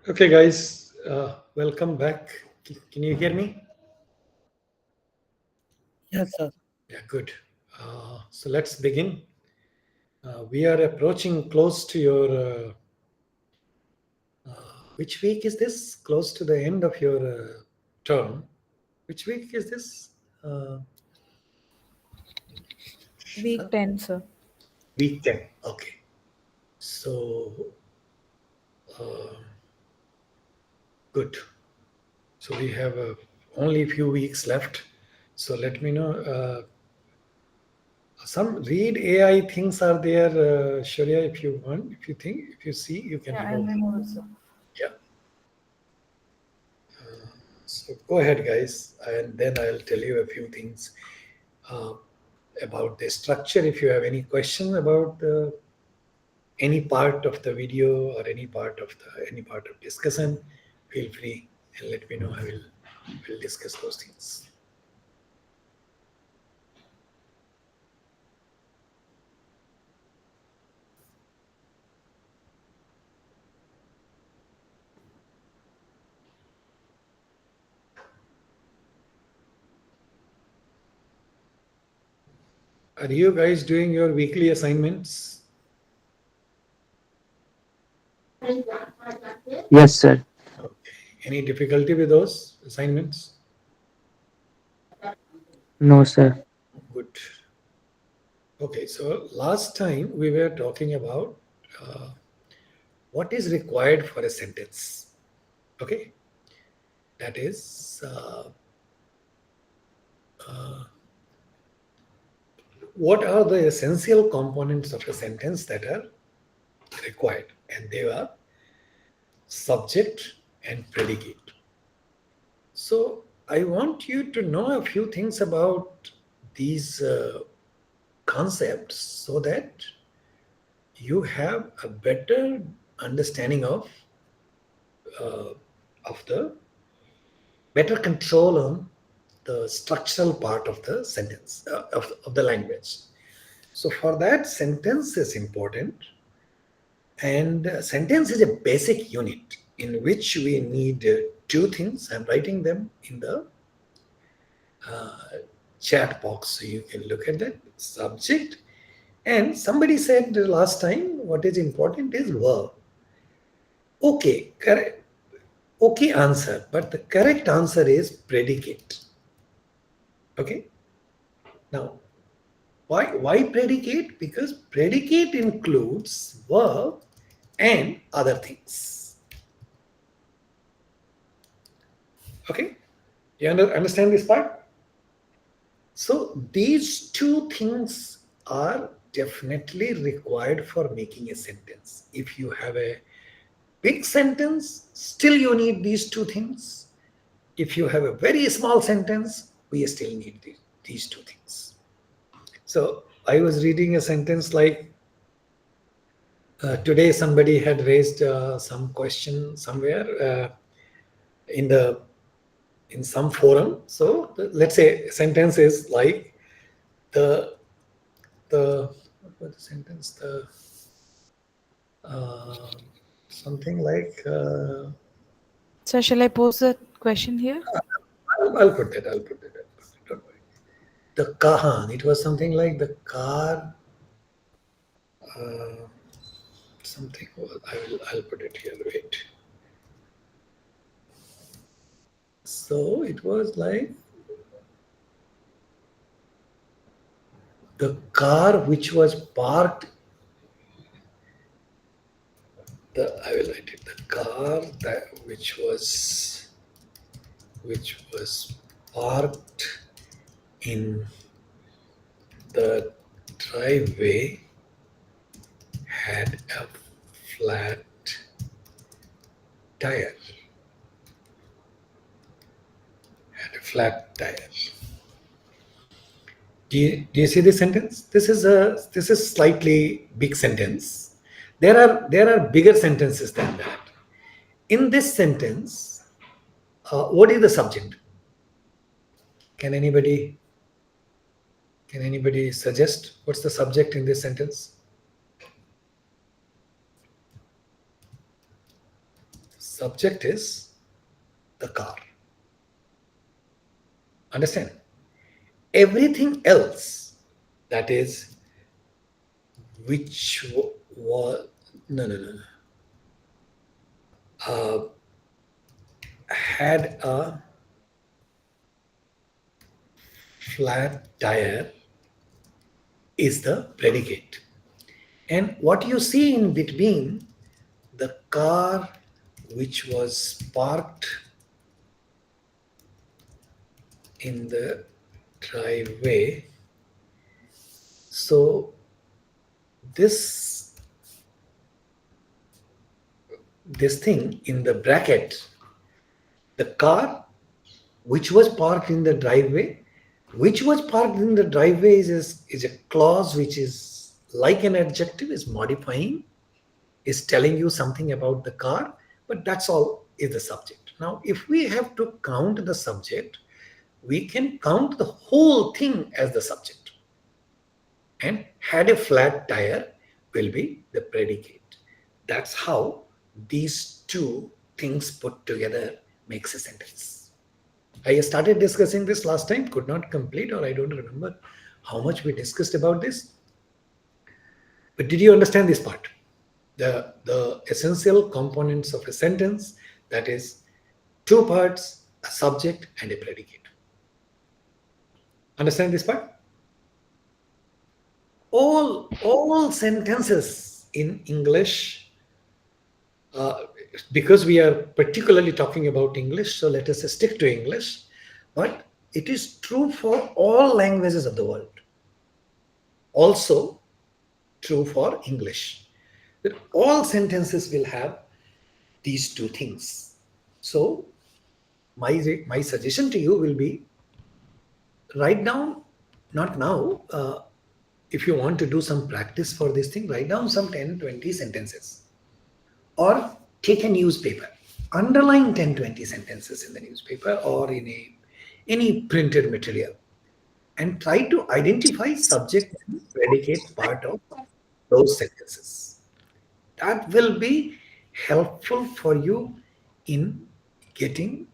Okay, guys, welcome back. Can you hear me? Yes, sir. Yeah, good. So let's begin. We are approaching close to your. Which week is this? Close to the end of your term. Which week is this? Uh, Week 10, sir. week 10. Okay. So, uh, good. So we have only a few weeks left. So let me know. Some read AI things are there, Shaurya, if you want. If you see, you can Yeah, I'll remove. remove it, sir. Yeah. So go ahead, guys, and then I'll tell you a few things uh, about the structure. If you have any question about any part of the video or any part of discussion, feel free and let me know. We'll discuss those things. Are you guys doing your weekly assignments? Yes, sir. Okay. Any difficulty with those assignments? No, sir. Good. Okay, so last time we were talking about uh, what is required for a sentence. Okay, that is what are the essential components of a sentence that are required, and they are subject and predicate. So I want you to know a few things about these concepts so that you have a better understanding of the better control on the structural part of the sentence of the language. So for that, sentence is important, and sentence is a basic unit in which we need two things. I'm writing them in the chat box so you can look at that. Subject, and somebody said last time what is important is verb. Okay, correct. Okay answer, but the correct answer is predicate. Okay. Now, why predicate? Because predicate includes verb and other things. Okay, you understand this part? So these two things are definitely required for making a sentence. If you have a big sentence, still you need these two things. If you have a very small sentence, we still need these two things. So I was reading a sentence like today somebody had raised some question somewhere in the in some forum. So let's say a sentence is like the what was the sentence? The something like So, shall I pose the question here? I'll put that. I'll put that. Don't worry. The Kahan. It was something like the car. Uh, something. I'll put it here. Wait. So it was like the car which was parked. I will write it. The car which was parked in the driveway had a flat tire. Had a flat tire. Do you see this sentence? This is slightly big sentence. There are bigger sentences than that. In this sentence, what is the subject? Can anybody suggest what's the subject in this sentence? subject is the car. Understand? Everything else, that is, which was no. Had a flat tire is the predicate. And what you see in between, the car which was parked in the driveway. So this thing in the bracket, the car which was parked in the driveway, is a clause which is like an adjective, is modifying, is telling you something about the car, but that's all is the subject. Now, if we have to count the subject, we can count the whole thing as the subject. And had a flat tire will be the predicate. That's how these two things put together makes a sentence. I started discussing this last time, could not complete, or I don't remember how much we discussed about this. But did you understand this part? The essential components of a sentence, that is two parts, a subject and a predicate. Understand this part? All sentences in English, because we are particularly talking about English, so let us stick to English, but it is true for all languages of the world. Also true for English, that all sentences will have these two things. So my suggestion to you will be, write down, not now, if you want to do some practice for this thing, write down some 10-20 sentences, or take a newspaper, underline 10-20 sentences in the newspaper or in any printed material, and try to identify subject and predicate part of those sentences. That will be helpful for you in getting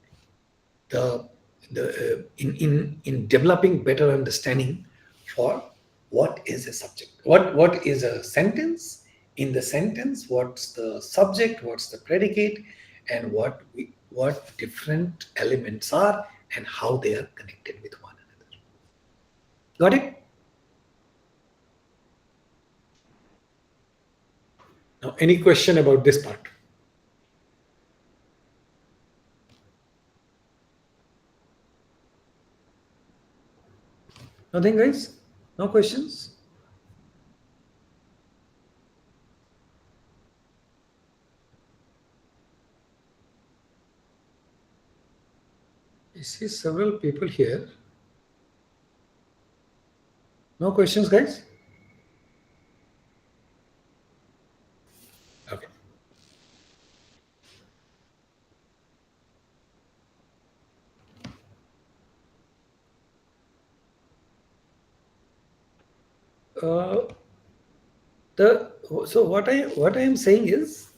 in developing better understanding for what is a subject, what is a sentence. In the sentence, what's the subject, what's the predicate, and what different elements are and how they are connected with one another. Got it? Now, any question about this part? Nothing, guys? No questions? I see several people here. No questions, guys? Okay. So what I am saying is,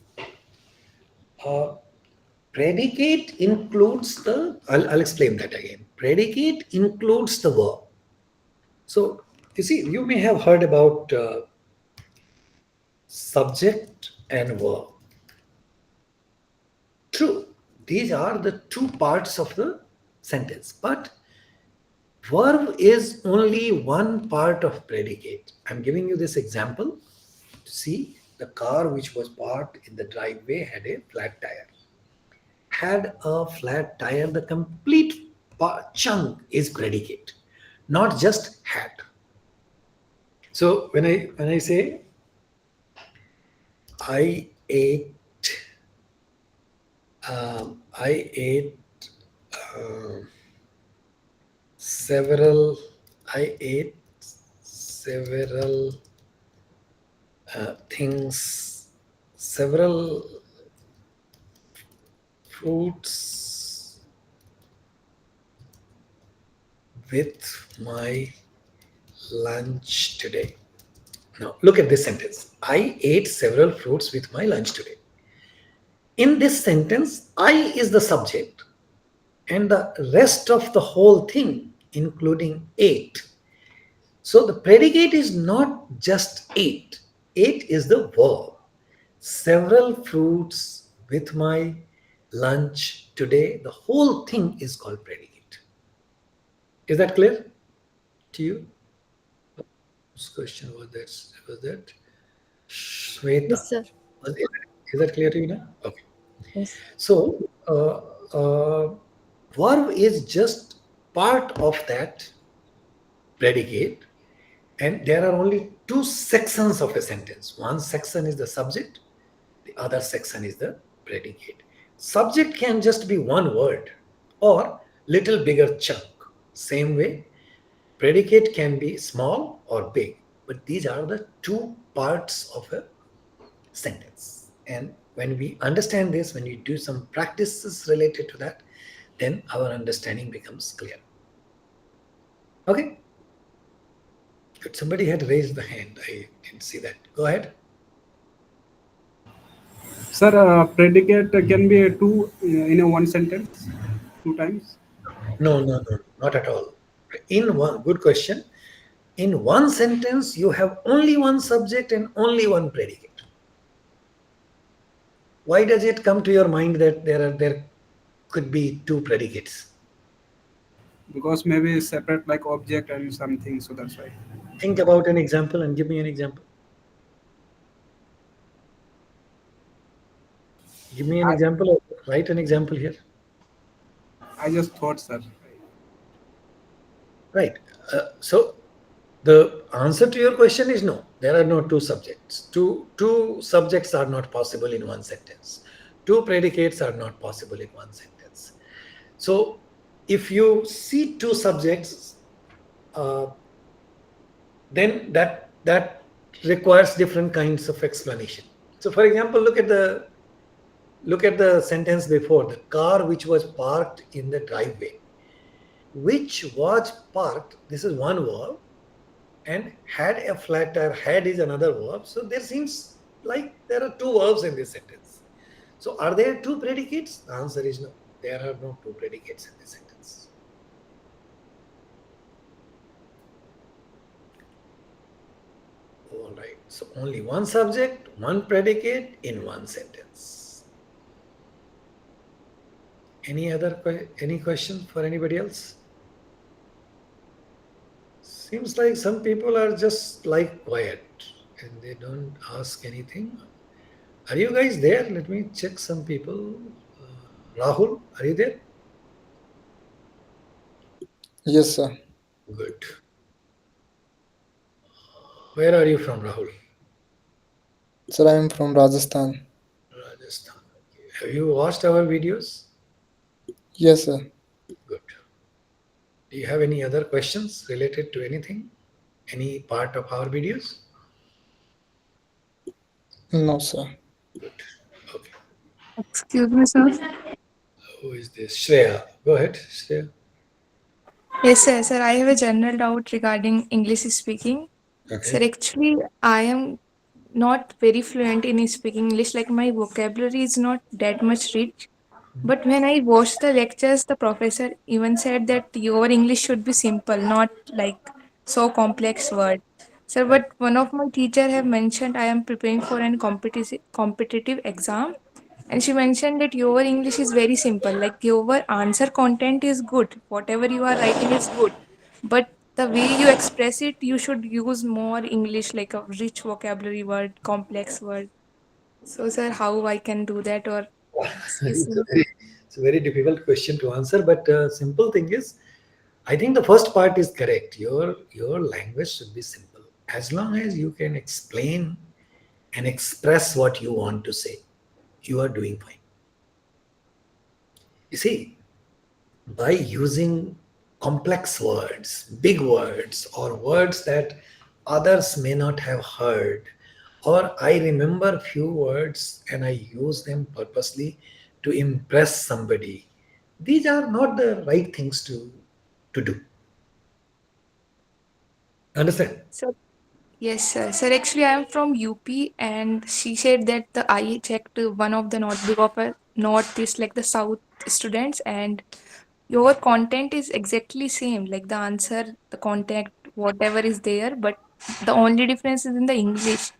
predicate includes the. I'll explain that again. Predicate includes the verb. So you see, you may have heard about subject and verb. True, these are the two parts of the sentence, but verb is only one part of predicate. I'm giving you this example to see the car which was parked in the driveway had a flat tire. Had a flat tire, the complete chunk is predicate, not just had. So when I say I ate several things, several fruits with my lunch today. Now look at this sentence. I ate several fruits with my lunch today. In this sentence, I is the subject, and the rest of the whole thing, including ate. So the predicate is not just ate. Ate is the verb. Several fruits with my lunch today. The whole thing is called predicate. Is that clear to you? Whose question was that? Was that Shweta? Yes, sir. Is that clear to you now? Okay. Yes. So, verb is just part of that predicate, and there are only two sections of a sentence. One section is the subject, the other section is the predicate. Subject can just be one word or little bigger chunk. Same way, predicate can be small or big, but these are the two parts of a sentence. And when we understand this, when we do some practices related to that, then our understanding becomes clear. Okay? Good. Somebody had raised the hand. I didn't see that. Go ahead. Sir, predicate can be a two in a one sentence, two times. No, not at all. In one, good question. In one sentence, you have only one subject and only one predicate. Why does it come to your mind that there could be two predicates? Because maybe separate like object and something, so that's why. Think about an example and give me an example. Give me an example. Or write an example here. I just thought, sir. Right. So the answer to your question is no. There are no two subjects. Two subjects are not possible in one sentence. Two predicates are not possible in one sentence. So if you see two subjects, then that requires different kinds of explanation. So for example, look at the sentence before, the car which was parked in the driveway. Which was parked, this is one verb, and had a flat tire, had is another verb. So there seems like there are two verbs in this sentence. So are there two predicates? The answer is no. There are no two predicates in this sentence. All right. So only one subject, one predicate in one sentence. Any questions for anybody else? Seems like some people are just like quiet and they don't ask anything. Are you guys there? Let me check some people. Rahul, are you there? Yes, sir. Good. Where are you from, Rahul? Sir, I am from Rajasthan. Rajasthan. Okay. Have you watched our videos? Yes, sir. Good. Do you have any other questions related to anything? Any part of our videos? No, sir. Good. Okay. Excuse me, sir. Who is this? Shreya. Go ahead, Shreya. Yes, sir. Sir, I have a general doubt regarding English speaking. Sir, Okay. actually, I am not very fluent in speaking English. Like my vocabulary is not that much rich. But when I watched the lectures, the professor even said that your English should be simple, not like so complex word. Sir, but one of my teacher have mentioned I am preparing for an competitive exam, and she mentioned that your English is very simple. Like your answer content is good, whatever you are writing is good, but the way you express it, you should use more English, like a rich vocabulary word, complex word. So, sir, how I can do that, or is It's a very difficult question to answer, but simple thing is, I think the first part is correct. Your language should be simple. As long as you can explain and express what you want to say, you are doing fine. You see, by using complex words, big words, or words that others may not have heard, or I remember few words and I use them purposely to impress somebody, these are not the right things to do. Understand? so? Yes, sir. Sir, actually, I am from UP, and she said that I checked one of the notebook of a Northeast, like the South students, and your content is exactly same, like the answer, the contact, whatever is there, but the only difference is in the English.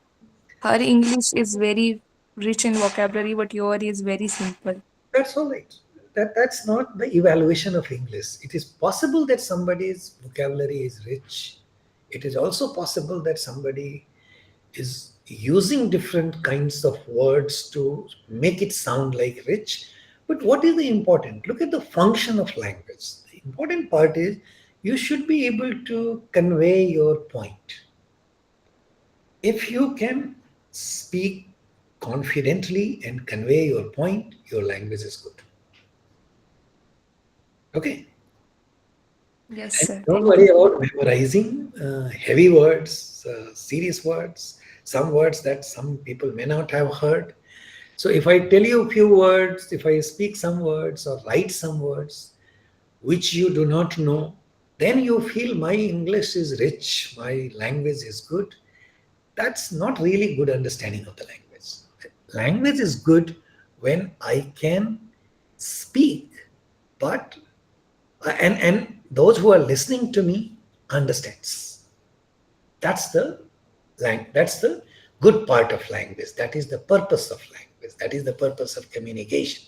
Her English is very rich in vocabulary, but your is very simple. That's all right. That's not the evaluation of English. It is possible that somebody's vocabulary is rich. It is also possible that somebody is using different kinds of words to make it sound like rich. But what is the important? Look at the function of language. The important part is you should be able to convey your point. If you can speak confidently and convey your point, your language is good. Okay. Yes, And sir. don't Thank worry you. about memorizing heavy words, serious words, some words that some people may not have heard. So if I tell you a few words, if I speak some words or write some words which you do not know, then you feel my English is rich, my language is good. That's not really good understanding of the language. Language is good when I can speak, but and those who are listening to me understands. That's the that's the good part of language. That is the purpose of language. That is the purpose of communication.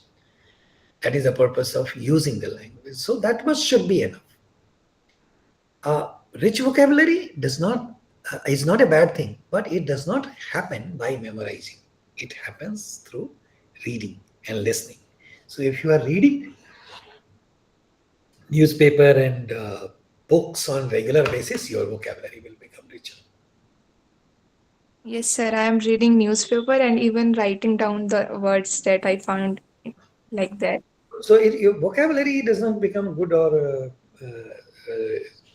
That is the purpose of using the language. So that much should be enough. Rich vocabulary is not a bad thing, but it does not happen by memorizing. It happens through reading and listening. So if you are reading newspaper and books on regular basis, your vocabulary will become richer. Yes, sir. I am reading newspaper and even writing down the words that I found like that. So your vocabulary does not become good or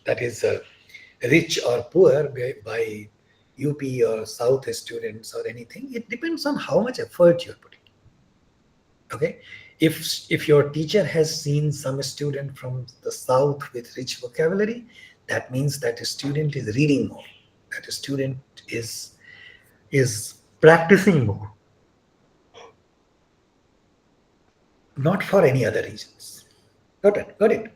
that is rich or poor by UP or South students or anything. It depends on how much effort you're putting. Okay, if your teacher has seen some student from the South with rich vocabulary, that means that a student is reading more. That a student is practicing more. Not for any other reasons. Got it? Got it?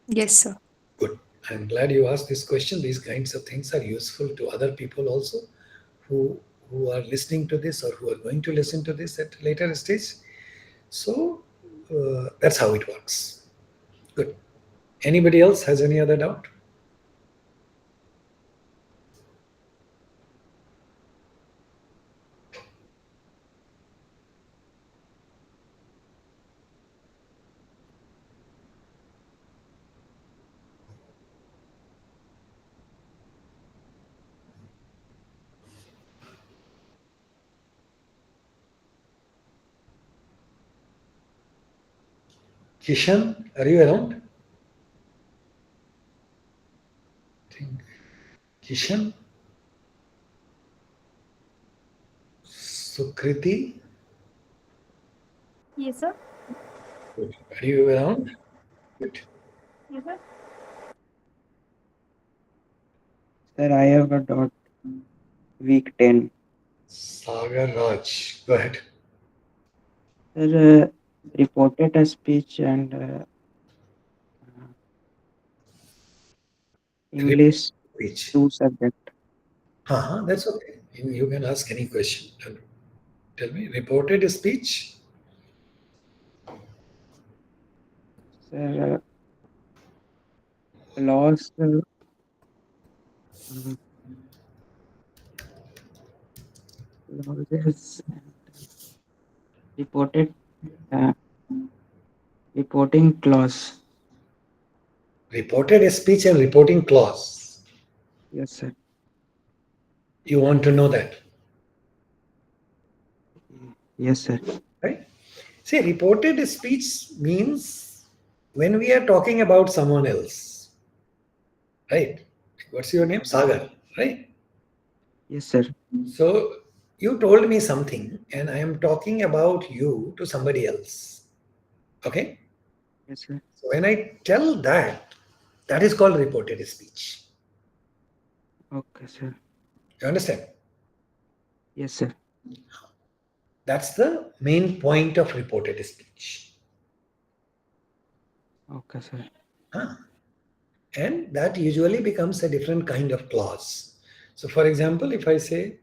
Yes, sir. Good. I'm glad you asked this question. These kinds of things are useful to other people also who are listening to this or who are going to listen to this at a later stage. So that's how it works. Good. Anybody else has any other doubt? Kishan, are you around? Kishan? Sukriti? Yes, sir. Good. Are you around? Good. Yes, sir. Sir, I have a dot. Week 10. Sagar Raj, go ahead. Sir, reported a speech and English Speech. 2 subject. That's okay. You can ask any question. Tell me, reported a speech? Sir, loss losses reported uh, reporting clause. Reported a speech and reporting clause. Yes, sir. You want to know that, Yes, sir. right? See, reported speech means when we are talking about someone else, right? What's your name? Sagar, right? Yes, sir. So you told me something and I am talking about you to somebody else. Okay? Yes, sir. So when I tell that, that is called reported speech. Okay, sir. You understand? Yes, sir. That's the main point of reported speech. Okay, sir. Huh? And that usually becomes a different kind of clause. So, for example, if I say,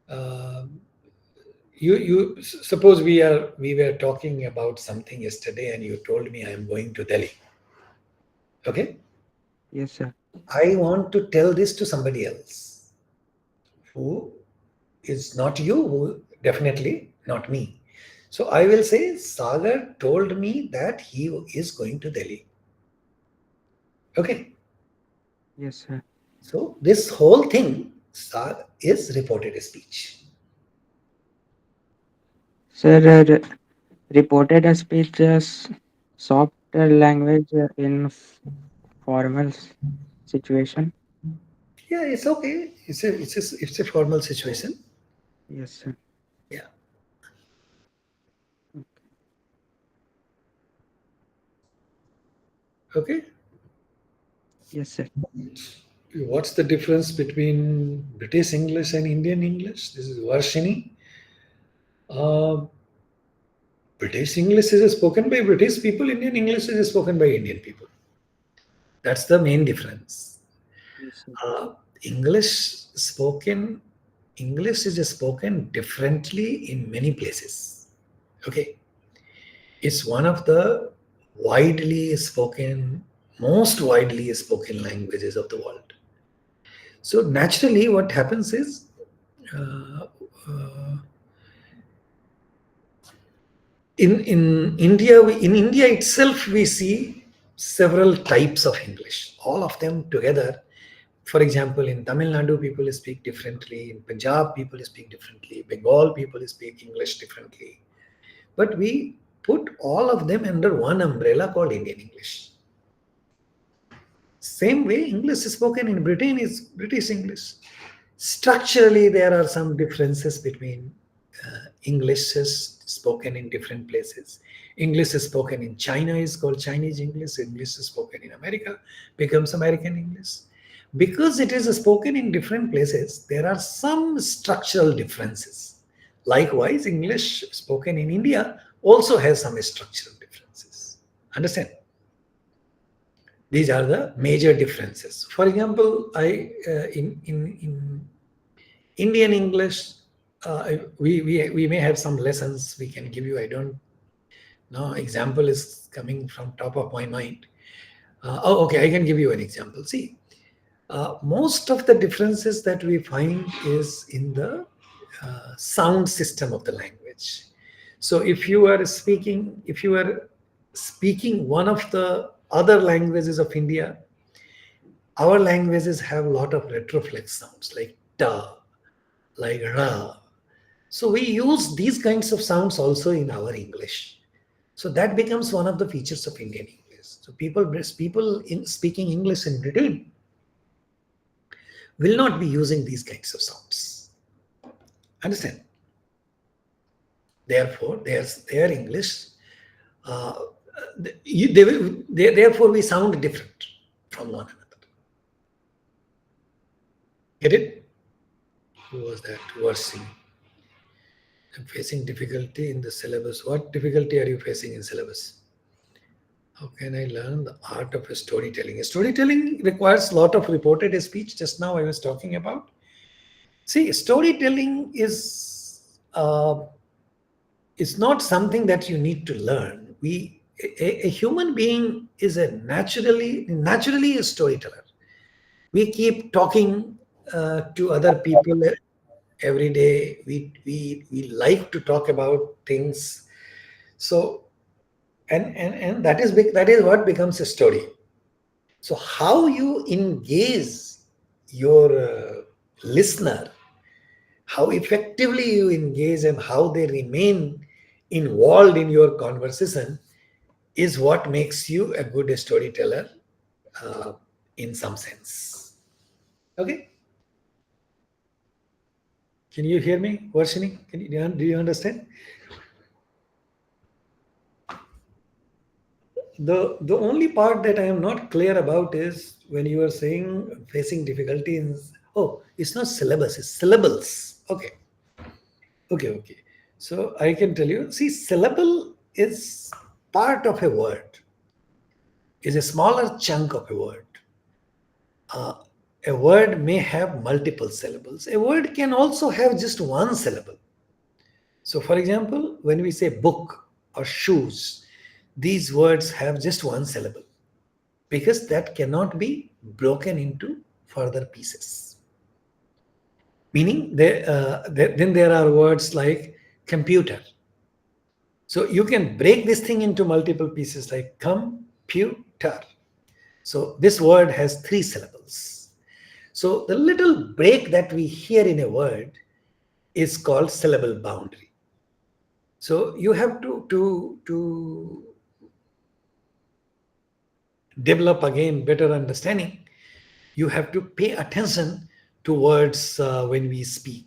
uh, you suppose we were talking about something yesterday, and you told me I am going to Delhi. Okay, Yes, sir. I want to tell this to somebody else who is not you, who definitely not me. So I will say, Sagar told me that he is going to Delhi. Okay. Yes, sir. So this whole thing is reported speech. Sir, reported speech is softer language in formal situation. Yeah, it's okay. It's a formal situation. Yes, sir. Yeah. Okay. Yes, sir. What's the difference between British English and Indian English? This is Varshini. Uh, British English is spoken by British people. Indian English is spoken by Indian people. That's the main difference. Yes, sir. Uh, English spoken, English is spoken differently in many places. Okay, it's one of the most widely spoken languages of the world. So naturally, what happens is, uh, uh, in India itself, we see several types of English. All of them together. For example, in Tamil Nadu, people speak differently. In Punjab, people speak differently. Bengal, people speak English differently. But we put all of them under one umbrella called Indian English. Same way, English spoken in Britain is British English. Structurally, there are some differences between English is spoken in different places. English is spoken in China is called Chinese English. English is spoken in America becomes American English. Because it is spoken in different places, there are some structural differences. Likewise, English spoken in India also has some structural differences. Understand? These are the major differences. For example, in Indian English, we may have some lessons we can give you. I don't know. Example is coming from top of my mind. Okay, I can give you an example. See, most of the differences that we find is in the sound system of the language. So if you are speaking one of the other languages of India, our languages have a lot of retroflex sounds like ta, like ra. So we use these kinds of sounds also in our English. So that becomes one of the features of Indian English. So people in speaking English in Britain will not be using these kinds of sounds. Understand? Therefore, their English, therefore we sound different from one another. Get it? Who was that? Worsening. I'm facing difficulty in the syllabus. What difficulty are you facing in syllabus? How can I learn the art of storytelling? Storytelling requires a lot of reported speech. Just now I was talking about. See, storytelling is not something that you need to learn. A human being is naturally a storyteller. We keep talking to other people every day. We like to talk about things. So and that is what becomes a story. So how you engage your listener, how effectively you engage and how they remain involved in your conversation is what makes you a good storyteller uh, in some sense. Okay, can you hear me, Varshini? Do you understand? the only part that I am not clear about is when you are saying facing difficulty in, oh, it's not syllabus, it's syllables. Okay. So I can tell you, see, syllable is part of a word, is a smaller chunk of a word. A word may have multiple syllables. A word can also have just one syllable. So for example, when we say book or shoes, these words have just one syllable because that cannot be broken into further pieces. Meaning then there are words like computer. So you can break this thing into multiple pieces like computer. So this word has 3 syllables. So the little break that we hear in a word is called syllable boundary. So you have to develop again better understanding. You have to pay attention to words when we speak.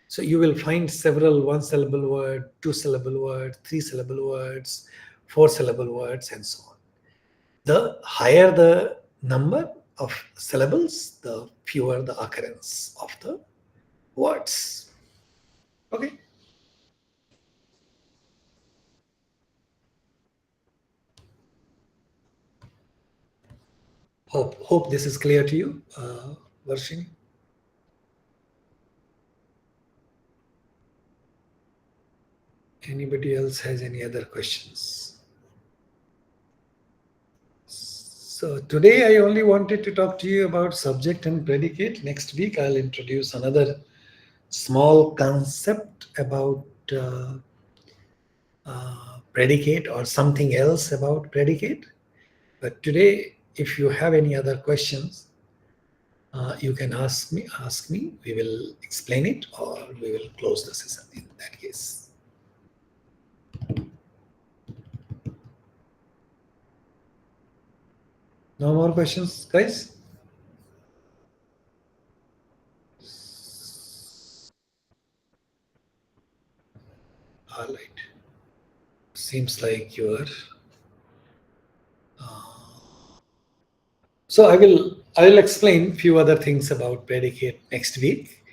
So you will find several 1-syllable word, 2-syllable word, 3-syllable words, 4-syllable words, and so on. The higher the number of syllables, the fewer the occurrence of the words. Okay. Hope this is clear to you, Varshini. Anybody else has any other questions? So today I only wanted to talk to you about subject and predicate. Next week I'll introduce another small concept about predicate or something else about predicate. But today, if you have any other questions, you can ask me. We will explain it, or we will close the session in that case. No more questions, guys? All right. Seems like you are. So I will explain few other things about predicate next week,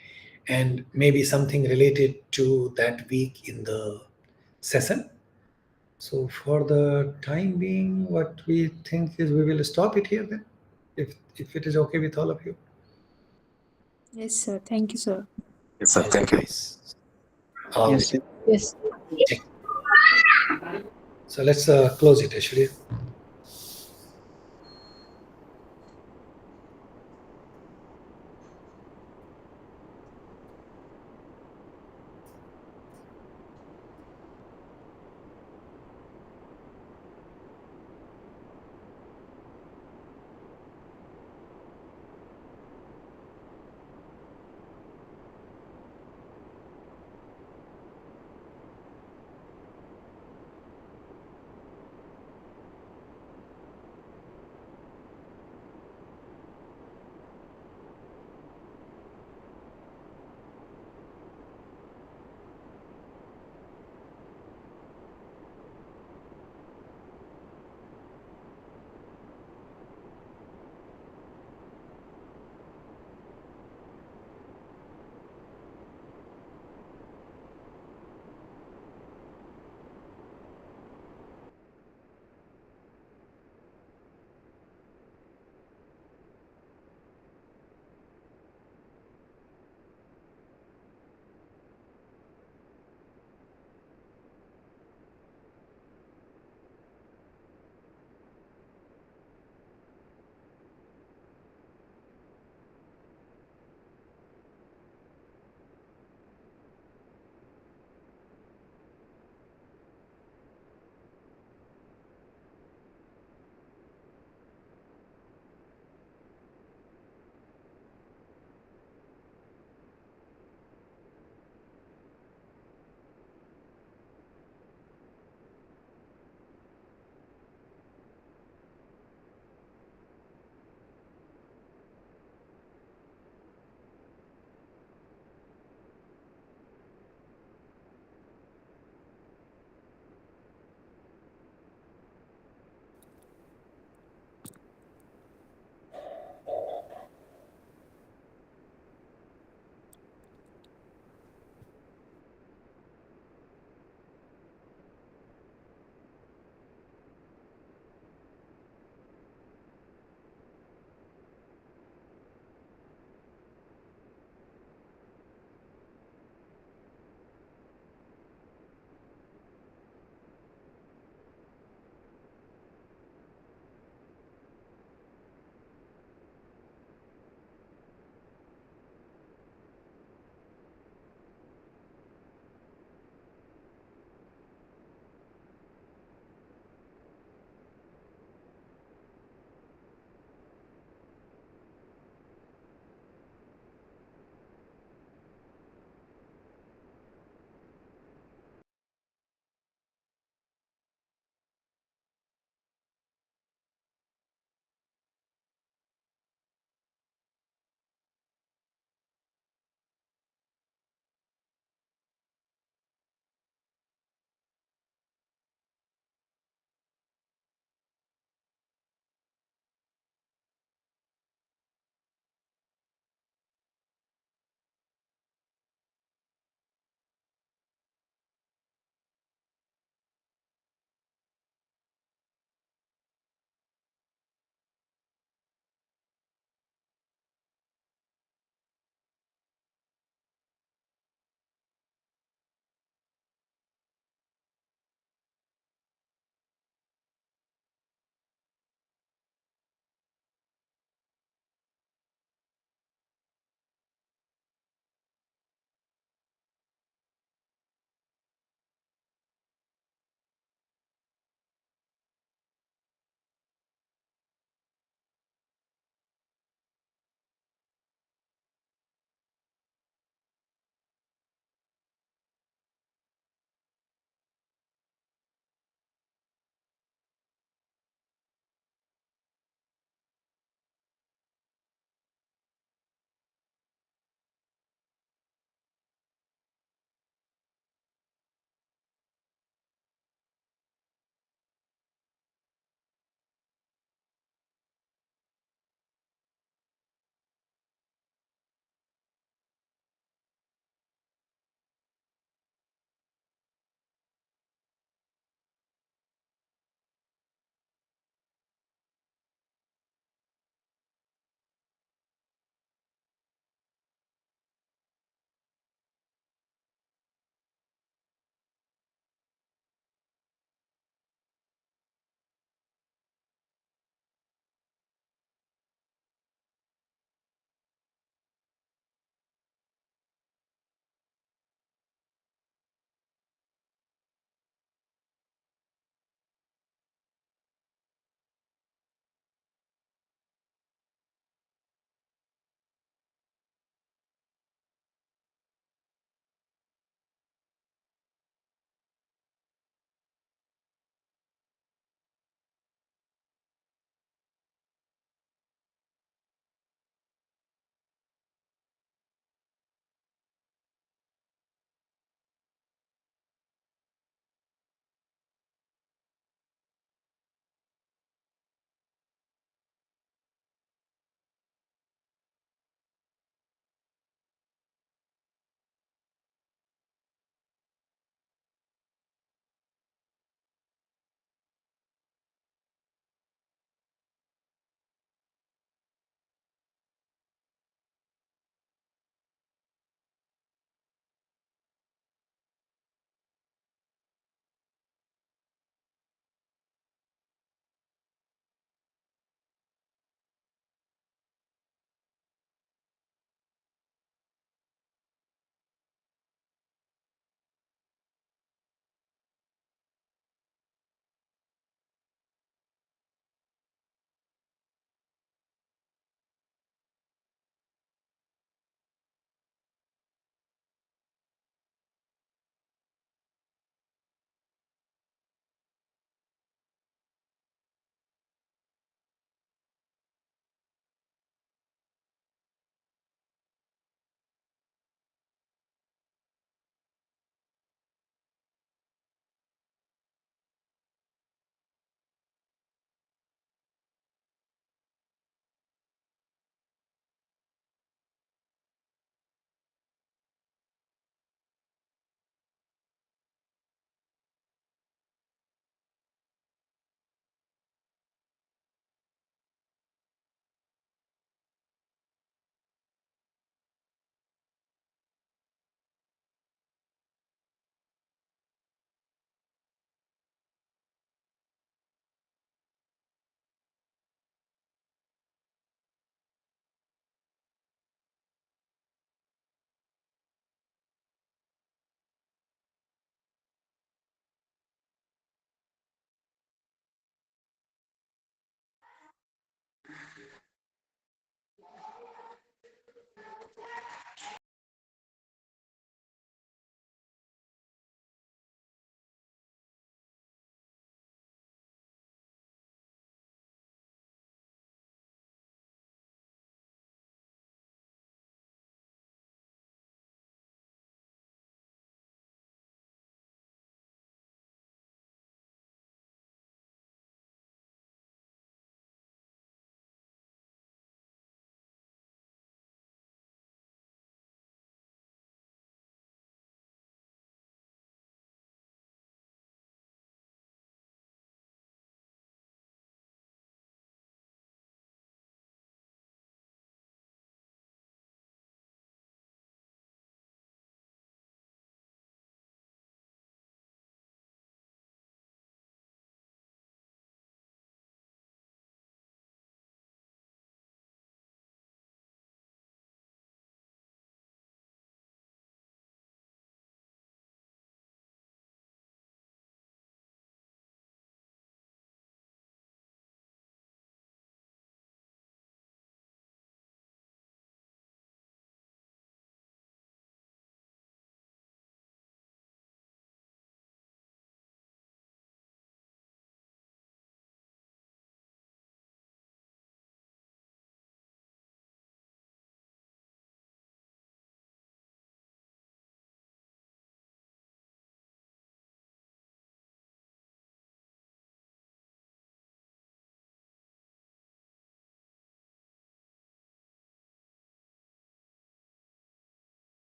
and maybe something related to that week in the session. So for the time being, what we think is we will stop it here then, if it is okay with all of you. Yes, sir. Thank you, sir. Yes, sir. Thank you. All Yes, right. sir. Yes. So let's close it, Ashwarya.